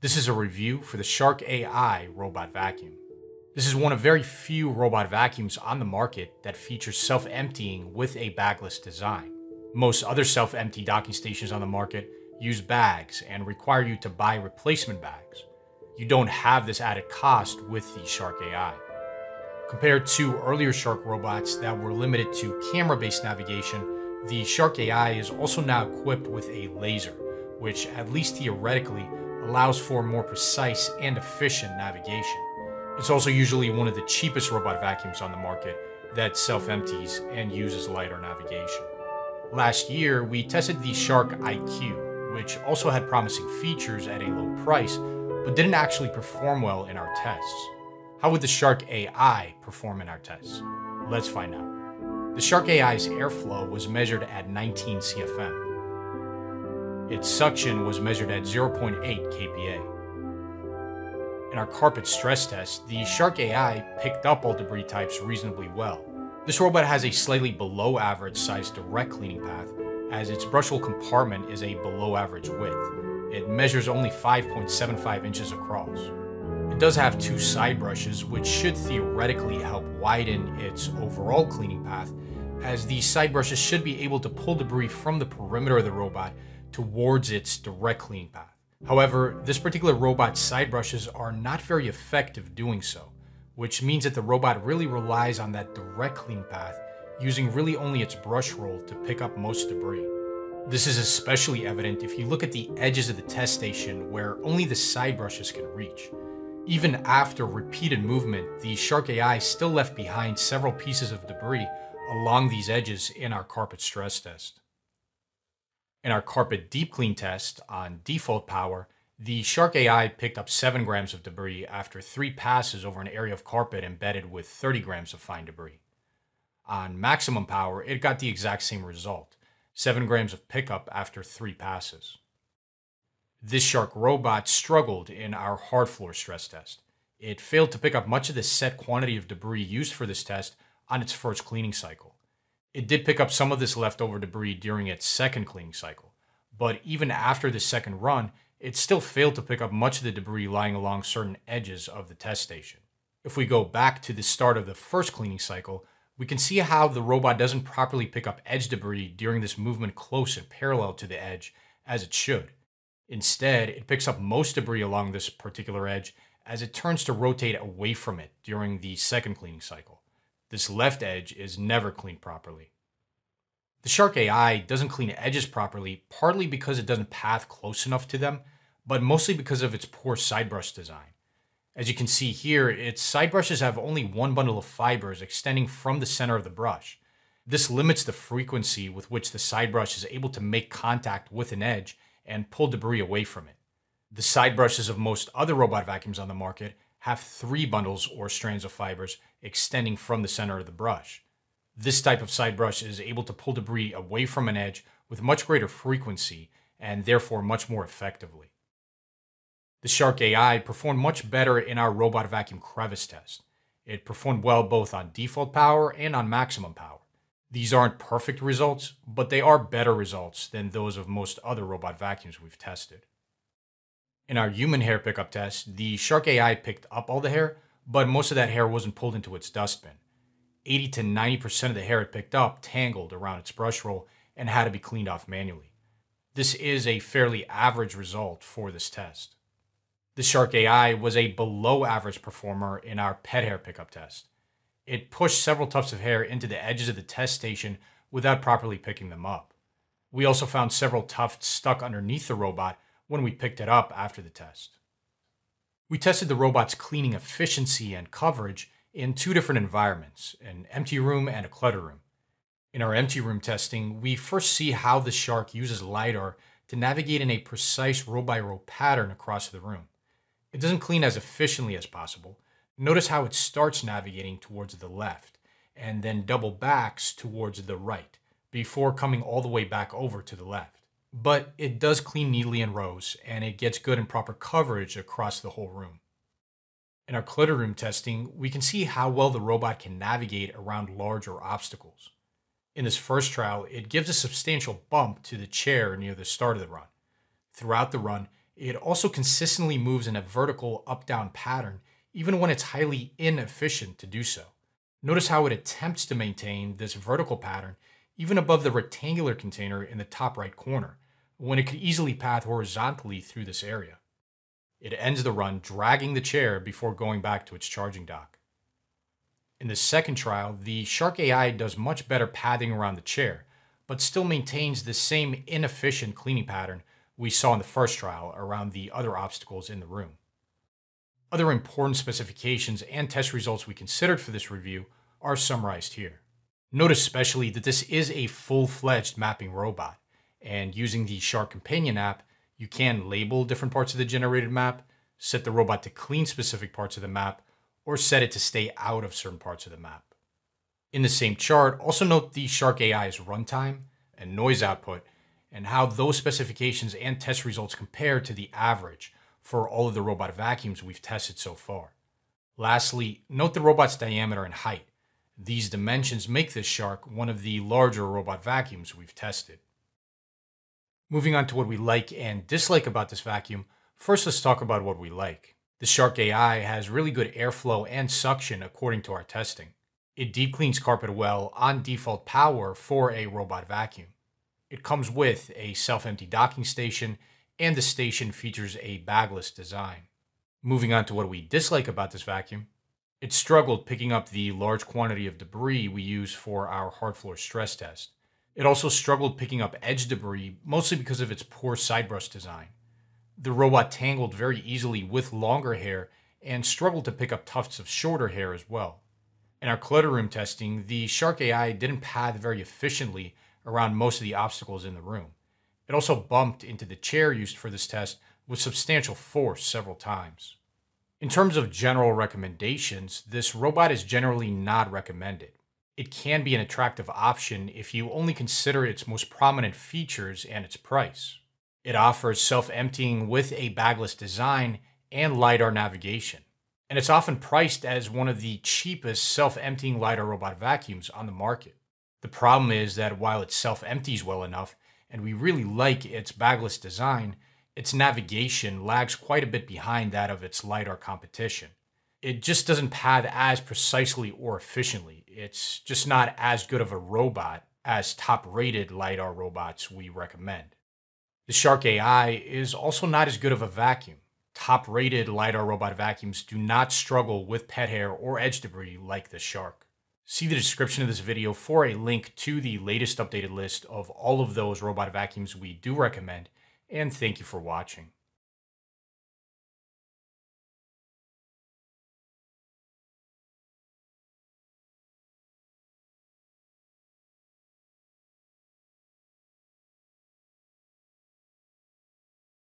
This is a review for the Shark AI robot vacuum. This is one of very few robot vacuums on the market that features self-emptying with a bagless design. Most other self-empty docking stations on the market use bags and require you to buy replacement bags. You don't have this added cost with the Shark AI. Compared to earlier Shark robots that were limited to camera-based navigation, the Shark AI is also now equipped with a laser, which at least theoretically allows for more precise and efficient navigation. It's also usually one of the cheapest robot vacuums on the market that self-empties and uses LiDAR navigation. Last year, we tested the Shark IQ, which also had promising features at a low price, but didn't actually perform well in our tests. How would the Shark AI perform in our tests? Let's find out. The Shark AI's airflow was measured at 19 CFM. Its suction was measured at 0.8 kPa. In our carpet stress test, the Shark AI picked up all debris types reasonably well. This robot has a slightly below average size direct cleaning path, as its brushable compartment is a below average width. It measures only 5.75 inches across. It does have two side brushes, which should theoretically help widen its overall cleaning path, as these side brushes should be able to pull debris from the perimeter of the robot towards its direct cleaning path. However, this particular robot's side brushes are not very effective doing so, which means that the robot really relies on that direct cleaning path, using really only its brush roll to pick up most debris. This is especially evident if you look at the edges of the test station where only the side brushes can reach. Even after repeated movement, the Shark AI still left behind several pieces of debris along these edges in our carpet stress test. In our carpet deep clean test on default power, the Shark AI picked up 7 grams of debris after 3 passes over an area of carpet embedded with 30 grams of fine debris. On maximum power, it got the exact same result, 7 grams of pickup after 3 passes. This Shark robot struggled in our hard floor stress test. It failed to pick up much of the set quantity of debris used for this test on its first cleaning cycle. It did pick up some of this leftover debris during its second cleaning cycle, but even after the second run, it still failed to pick up much of the debris lying along certain edges of the test station. If we go back to the start of the first cleaning cycle, we can see how the robot doesn't properly pick up edge debris during this movement close and parallel to the edge as it should. Instead, it picks up most debris along this particular edge as it turns to rotate away from it during the second cleaning cycle. This left edge is never cleaned properly. The Shark AI doesn't clean edges properly, partly because it doesn't path close enough to them, but mostly because of its poor side brush design. As you can see here, its side brushes have only one bundle of fibers extending from the center of the brush. This limits the frequency with which the side brush is able to make contact with an edge and pull debris away from it. The side brushes of most other robot vacuums on the market have 3 bundles or strands of fibers extending from the center of the brush. This type of side brush is able to pull debris away from an edge with much greater frequency and therefore much more effectively. The Shark AI performed much better in our robot vacuum crevice test. It performed well both on default power and on maximum power. These aren't perfect results, but they are better results than those of most other robot vacuums we've tested. In our human hair pickup test, the Shark AI picked up all the hair, but most of that hair wasn't pulled into its dustbin. 80 to 90% of the hair it picked up tangled around its brush roll and had to be cleaned off manually. This is a fairly average result for this test. The Shark AI was a below average performer in our pet hair pickup test. It pushed several tufts of hair into the edges of the test station without properly picking them up. We also found several tufts stuck underneath the robot when we picked it up after the test. We tested the robot's cleaning efficiency and coverage in 2 different environments, an empty room and a clutter room. In our empty room testing, we first see how the Shark uses LiDAR to navigate in a precise row-by-row pattern across the room. It doesn't clean as efficiently as possible. Notice how it starts navigating towards the left and then double backs towards the right before coming all the way back over to the left. But it does clean neatly in rows, and it gets good and proper coverage across the whole room. In our clutter room testing, we can see how well the robot can navigate around larger obstacles. In this first trial, it gives a substantial bump to the chair near the start of the run. Throughout the run, It also consistently moves in a vertical up-down pattern, even when it's highly inefficient to do so. Notice how it attempts to maintain this vertical pattern even above the rectangular container in the top right corner, when it could easily path horizontally through this area. It ends the run dragging the chair before going back to its charging dock. In the second trial, the Shark AI does much better pathing around the chair, but still maintains the same inefficient cleaning pattern we saw in the first trial around the other obstacles in the room. Other important specifications and test results we considered for this review are summarized here. Notice especially that this is a full-fledged mapping robot, and using the Shark Companion app, you can label different parts of the generated map, set the robot to clean specific parts of the map, or set it to stay out of certain parts of the map. In the same chart, also note the Shark AI's runtime and noise output, and how those specifications and test results compare to the average for all of the robot vacuums we've tested so far. Lastly, note the robot's diameter and height. These dimensions make this Shark one of the larger robot vacuums we've tested. Moving on to what we like and dislike about this vacuum, first let's talk about what we like. The Shark AI has really good airflow and suction according to our testing. It deep cleans carpet well on default power for a robot vacuum. It comes with a self-empty docking station, and the station features a bagless design. Moving on to what we dislike about this vacuum, it struggled picking up the large quantity of debris we use for our hard floor stress test. It also struggled picking up edge debris, mostly because of its poor side brush design. The robot tangled very easily with longer hair and struggled to pick up tufts of shorter hair as well. In our clutter room testing, the Shark AI didn't path very efficiently around most of the obstacles in the room. It also bumped into the chair used for this test with substantial force several times. In terms of general recommendations, this robot is generally not recommended. It can be an attractive option if you only consider its most prominent features and its price. It offers self-emptying with a bagless design and LiDAR navigation, and it's often priced as one of the cheapest self-emptying LiDAR robot vacuums on the market. The problem is that while it self-empties well enough, and we really like its bagless design, its navigation lags quite a bit behind that of its LiDAR competition. It just doesn't path as precisely or efficiently. It's just not as good of a robot as top-rated LiDAR robots we recommend. The Shark AI is also not as good of a vacuum. Top-rated LiDAR robot vacuums do not struggle with pet hair or edge debris like the Shark. See the description of this video for a link to the latest updated list of all of those robot vacuums we do recommend, and thank you for watching.